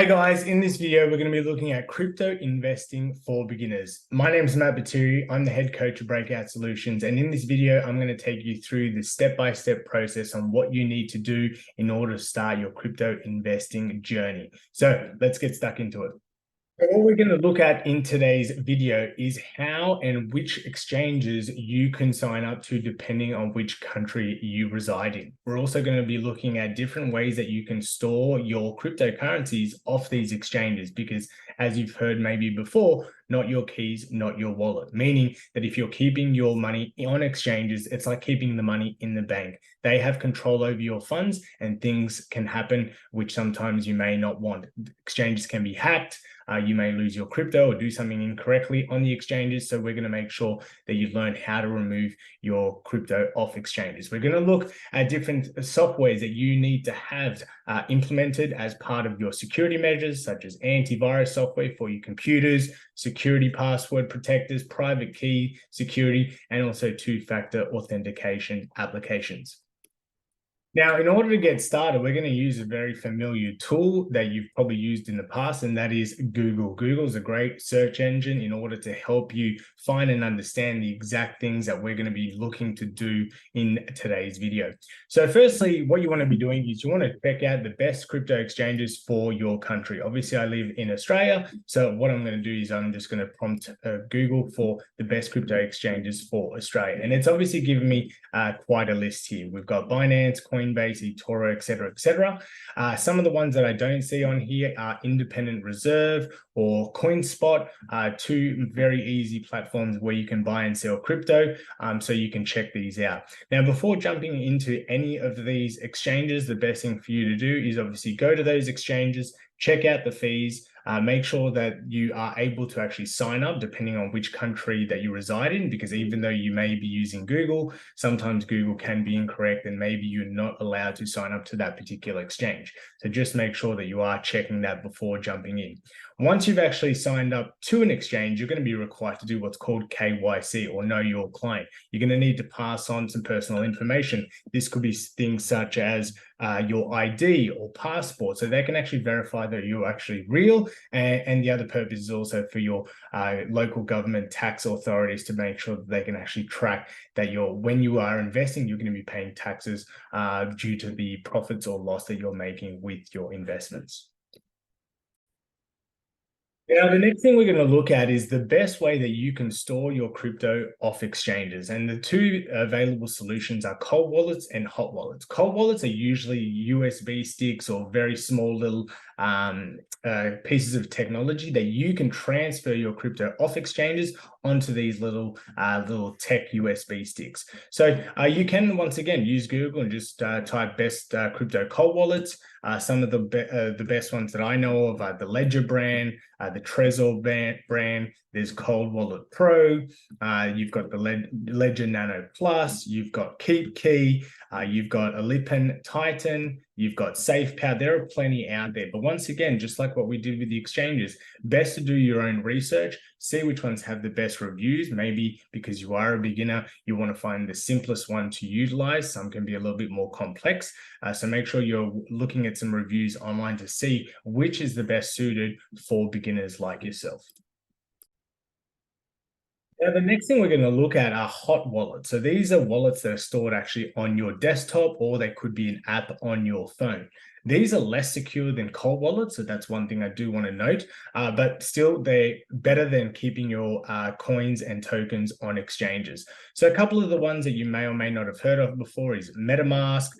Hey guys, in this video, we're going to be looking at crypto investing for beginners. My name is Matt Baturi. I'm the head coach of Breakout Solutions. And in this video, I'm going to take you through the step-by-step process on what you need to do in order to start your crypto investing journey. So let's get stuck into it. What we're going to look at in today's video is how and which exchanges you can sign up to depending on which country you reside in. We're also going to be looking at different ways that you can store your cryptocurrencies off these exchanges because, as you've heard maybe before, not your keys, not your wallet, meaning that if you're keeping your money on exchanges, it's like keeping the money in the bank. They have control over your funds and things can happen, which sometimes you may not want. Exchanges can be hacked. You may lose your crypto or do something incorrectly on the exchanges. So we're going to make sure that you learn how to remove your crypto off exchanges. We're going to look at different softwares that you need to have implemented as part of your security measures, such as antivirus software for your computers, security password protectors, private key security, and also two-factor authentication applications. Now, in order to get started, we're going to use a very familiar tool that you've probably used in the past, and that is Google. Google is a great search engine in order to help you find and understand the exact things that we're going to be looking to do in today's video. So firstly, what you want to be doing is you want to check out the best crypto exchanges for your country. Obviously, I live in Australia, so what I'm going to do is I'm just going to prompt Google for the best crypto exchanges for Australia. And it's obviously given me quite a list here. We've got Binance, Coinbase, eToro, etc., etc. Some of the ones that I don't see on here are Independent Reserve or CoinSpot, two very easy platforms where you can buy and sell crypto. So you can check these out. Now, before jumping into any of these exchanges, the best thing for you to do is obviously go to those exchanges, check out the fees, make sure that you are able to actually sign up depending on which country that you reside in, because even though you may be using Google, sometimes Google can be incorrect and maybe you're not allowed to sign up to that particular exchange. So just make sure that you are checking that before jumping in. Once you've actually signed up to an exchange, you're going to be required to do what's called KYC, or Know Your Client. You're going to need to pass on some personal information. This could be things such as your ID or passport, so they can actually verify that you're actually real. And the other purpose is also for your local government tax authorities to make sure that they can actually track that when you are investing, you're going to be paying taxes due to the profits or loss that you're making with your investments. Now, the next thing we're going to look at is the best way that you can store your crypto off exchanges. And the two available solutions are cold wallets and hot wallets. Cold wallets are usually USB sticks or very small little pieces of technology that you can transfer your crypto off exchanges onto these little tech USB sticks. So you can, once again, use Google and just type best crypto cold wallets. Some of the best ones that I know of are the Ledger brand, the Trezor brand. There's Cold Wallet Pro. You've got the Ledger Nano Plus. You've got KeepKey. You've got Alippen Titan. You've got SafePower. There are plenty out there. But once again, just like what we did with the exchanges, best to do your own research, see which ones have the best reviews. Maybe because you are a beginner, you want to find the simplest one to utilize. Some can be a little bit more complex. So make sure you're looking at some reviews online to see which is the best suited for beginners like yourself. Now, the next thing we're going to look at are hot wallets. So these are wallets that are stored actually on your desktop, or they could be an app on your phone. These are less secure than cold wallets, so that's one thing I do want to note. But still, they're better than keeping your coins and tokens on exchanges. So a couple of the ones that you may or may not have heard of before is MetaMask.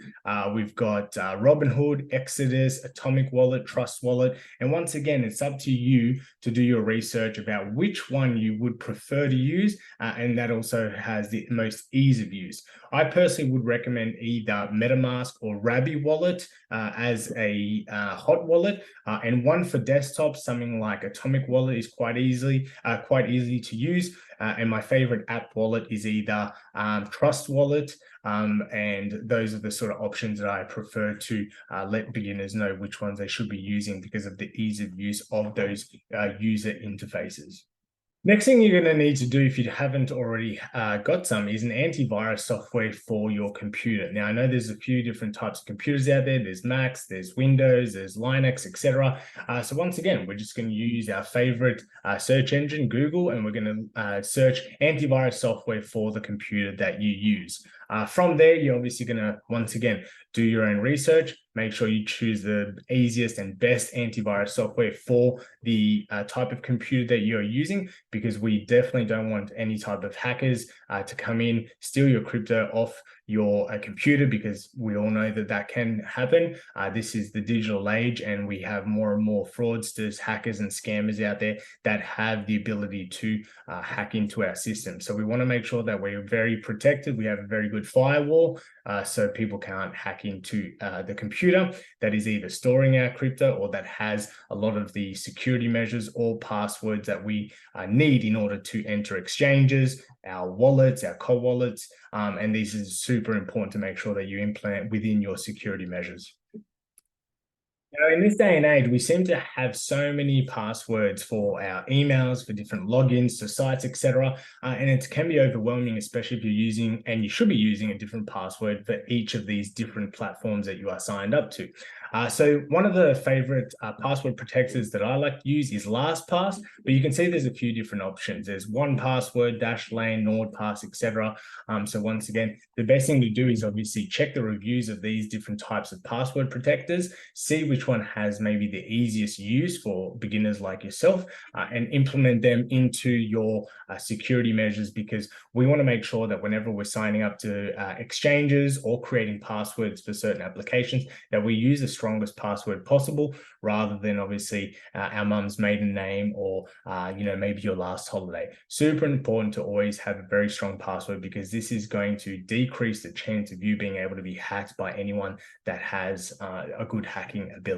We've got Robinhood, Exodus, Atomic Wallet, Trust Wallet. And once again, it's up to you to do your research about which one you would prefer to use, and that also has the most ease of use. I personally would recommend either MetaMask or Rabby Wallet as a hot wallet, and one for desktop, something like Atomic Wallet is quite easy to use. And my favorite app wallet is either Trust Wallet, and those are the sort of options that I prefer to let beginners know which ones they should be using because of the ease of use of those user interfaces. Next thing you're going to need to do, if you haven't already got some, is an antivirus software for your computer. Now, I know there's a few different types of computers out there. There's Macs, there's Windows, there's Linux, etc. So once again, we're just going to use our favorite search engine, Google, and we're going to search antivirus software for the computer that you use. From there, you're obviously going to, once again, do your own research. Make sure you choose the easiest and best antivirus software for the type of computer that you're using, because we definitely don't want any type of hackers to come in, steal your crypto off your computer, because we all know that that can happen. This is the digital age, and we have more and more fraudsters, hackers, and scammers out there that have the ability to hack into our system. So we want to make sure that we're very protected. We have a very good firewall, so people can't hack into the computer that is either storing our crypto or that has a lot of the security measures or passwords that we need in order to enter exchanges, our wallets, our cold wallets, and this is super important to make sure that you implement within your security measures. Now, in this day and age, we seem to have so many passwords for our emails, for different logins to sites, etc. And it can be overwhelming, especially if you're using, and you should be using, a different password for each of these different platforms that you are signed up to. So one of the favorite password protectors that I like to use is LastPass, but you can see there's a few different options. There's 1Password, Dashlane, NordPass, etc. So once again, the best thing to do is obviously check the reviews of these different types of password protectors, see which one has maybe the easiest use for beginners like yourself, and implement them into your security measures, because we want to make sure that whenever we're signing up to exchanges or creating passwords for certain applications, that we use the strongest password possible, rather than obviously our mum's maiden name, or maybe your last holiday. Super important to always have a very strong password, because this is going to decrease the chance of you being able to be hacked by anyone that has a good hacking ability.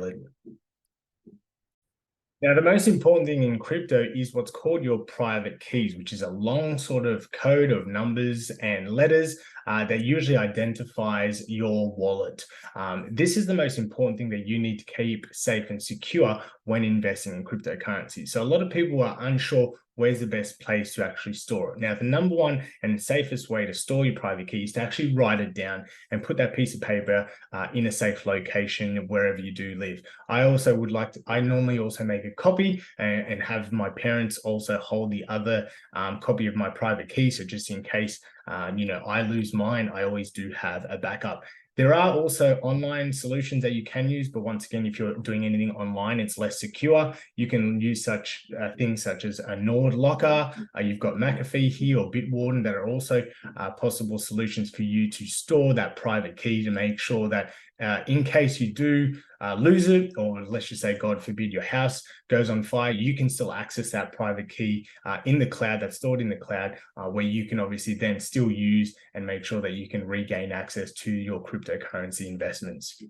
Now, the most important thing in crypto is what's called your private keys, which is a long sort of code of numbers and letters that usually identifies your wallet. This is the most important thing that you need to keep safe and secure when investing in cryptocurrency. So a lot of people are unsure where's the best place to actually store it. Now, the number one and safest way to store your private key is to actually write it down and put that piece of paper in a safe location wherever you do live. I normally also make a copy and have my parents also hold the other copy of my private key. So just in case, I lose mine, I always do have a backup. There are also online solutions that you can use, but once again, if you're doing anything online, it's less secure. You can use such things such as a NordLocker. You've got McAfee here or Bitwarden that are also possible solutions for you to store that private key, to make sure that in case you do lose it, or let's just say, God forbid, your house goes on fire, you can still access that private key in the cloud, that's stored in the cloud, where you can obviously then still use and make sure that you can regain access to your cryptocurrency investments.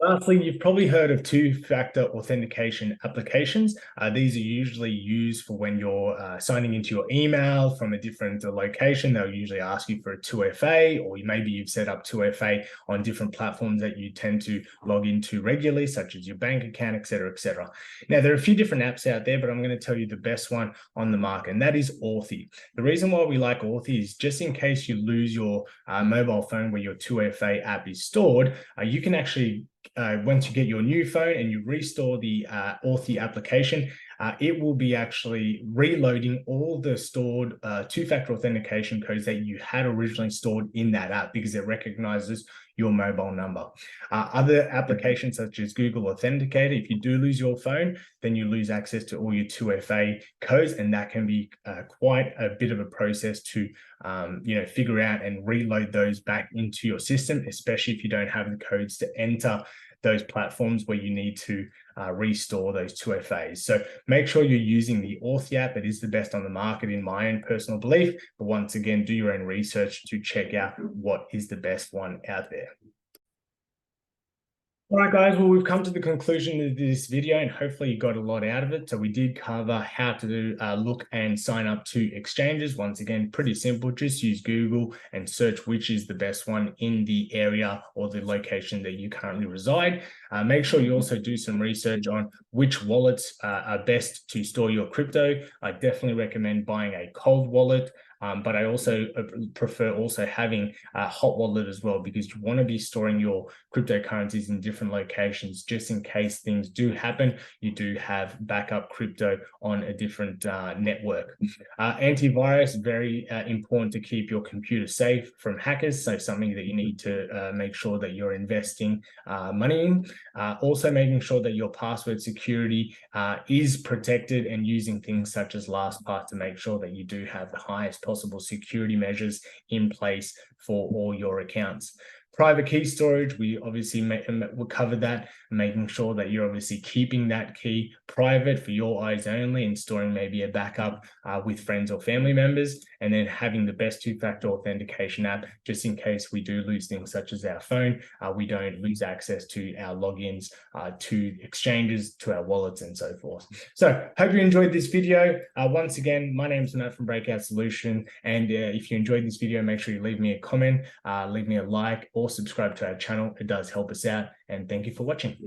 Lastly, you've probably heard of two-factor authentication applications. These are usually used for when you're signing into your email from a different location. They'll usually ask you for a 2FA, or maybe you've set up 2FA on different platforms that you tend to log into regularly, such as your bank account, et cetera, et cetera. Now, there are a few different apps out there, but I'm going to tell you the best one on the market, and that is Authy. The reason why we like Authy is just in case you lose your mobile phone where your 2FA app is stored, you can actually once you get your new phone and you restore the Authy application, it will be actually reloading all the stored two-factor authentication codes that you had originally stored in that app, because it recognizes your mobile number. Other applications such as Google Authenticator, if you do lose your phone, then you lose access to all your 2FA codes, and that can be quite a bit of a process to figure out and reload those back into your system, especially if you don't have the codes to enter those platforms where you need to restore those 2FAs. So make sure you're using the Authy app. It is the best on the market in my own personal belief, but once again, do your own research to check out what is the best one out there. All right, guys. Well, we've come to the conclusion of this video, and hopefully you got a lot out of it. So we did cover how to look and sign up to exchanges. Once again, pretty simple. Just use Google and search which is the best one in the area or the location that you currently reside. Make sure you also do some research on which wallets are best to store your crypto. I definitely recommend buying a cold wallet. But I also prefer also having a hot wallet as well, because you want to be storing your cryptocurrencies in different locations just in case things do happen. You do have backup crypto on a different network. Antivirus, very important to keep your computer safe from hackers. So something that you need to make sure that you're investing money in. Also making sure that your password security is protected, and using things such as LastPass to make sure that you do have the highest possible security measures in place for all your accounts. Private key storage, we obviously we'll cover that, making sure that you're obviously keeping that key private for your eyes only, and storing maybe a backup with friends or family members, and then having the best two-factor authentication app just in case we do lose things such as our phone. We don't lose access to our logins to exchanges, to our wallets, and so forth. So hope you enjoyed this video. Once again, my name is Matt from Breakout Solution, and if you enjoyed this video, make sure you leave me a comment, leave me a like, or subscribe to our channel. It does help us out, and thank you for watching.